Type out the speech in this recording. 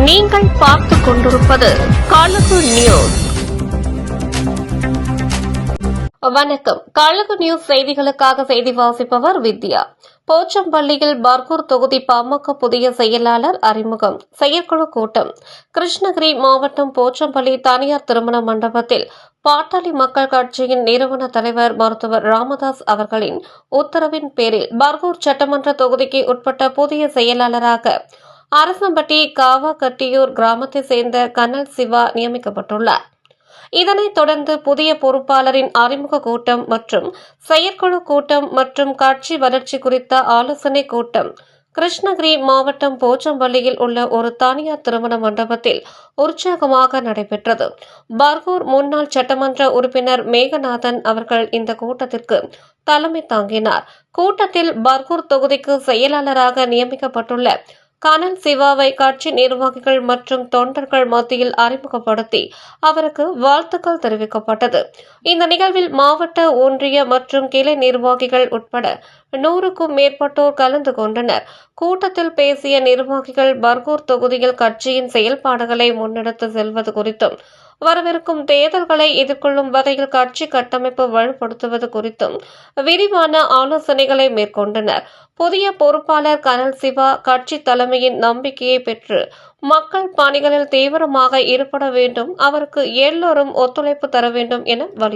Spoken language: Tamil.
நீங்கள் பார்த்துக் கொண்டிருப்பது கழகு நியூஸ். வணக்கம். கழகு நியூஸ் செய்திகளுக்காக செய்தி வாசிப்பவர் வித்யா. போச்சம்பள்ளியில் பர்கூர் தொகுதி பாமக புதிய செயலாளர் அறிமுகம், செயற்குழு கூட்டம். கிருஷ்ணகிரி மாவட்டம் போச்சம்பள்ளி தனியார் திருமண மண்டபத்தில் பாட்டாளி மக்கள் கட்சியின் நிறுவன தலைவர் மருத்துவர் ராமதாஸ் அவர்களின் உத்தரவின் பேரில் பர்கூர் சட்டமன்ற தொகுதிக்கு உட்பட்ட புதிய செயலாளராக அரசம்பட்டி காவாக்கட்டியூர் கிராமத்தை சேர்ந்த கனல் சிவா நியமிக்கப்பட்டுள்ளார். இதனைத் தொடர்ந்து புதிய பொறுப்பாளரின் அறிமுக கூட்டம் மற்றும் செயற்குழு கூட்டம் மற்றும் கட்சி வளர்ச்சி குறித்த ஆலோசனை கூட்டம் கிருஷ்ணகிரி மாவட்டம் போச்சம்பள்ளியில் உள்ள ஒரு தனியார் திருமண மண்டபத்தில் உற்சாகமாக நடைபெற்றது. பர்கூர் முன்னாள் சட்டமன்ற உறுப்பினர் மேகநாதன் அவர்கள் இந்த கூட்டத்திற்கு தலைமை தாங்கினார். கூட்டத்தில் பர்கூர் தொகுதிக்கு செயலாளராக நியமிக்கப்பட்டுள்ள கனல் சிவாவை கட்சி நிர்வாகிகள் மற்றும் தொண்டர்கள் மத்தியில் அறிமுகப்படுத்தி அவருக்கு வாழ்த்துக்கள் தெரிவிக்கப்பட்டது. இந்த நிகழ்வில் மாவட்ட, ஒன்றிய மற்றும் கிளை நிர்வாகிகள் உட்பட 100க்கும் மேற்பட்டோர் கலந்து கொண்டனர். கூட்டத்தில் பேசிய நிர்வாகிகள் பர்கூர் தொகுதியில் கட்சியின் செயல்பாடுகளை முன்னெடுத்து செல்வது குறித்தும், வரவிருக்கும் தேர்தல்களை எதிர்கொள்ளும் வகையில் கட்சி கட்டமைப்பு வலுப்படுத்துவது குறித்தும் விரிவான ஆலோசனைகளை மேற்கொண்டனர். புதிய பொறுப்பாளர் கனல் சிவா கட்சி தலைமையின் நம்பிக்கையை பெற்று மக்கள் பணிகளில் தீவிரமாக ஈடுபட வேண்டும், அவருக்கு எல்லோரும் ஒத்துழைப்பு தர வேண்டும் என வலியுறுத்தினார்.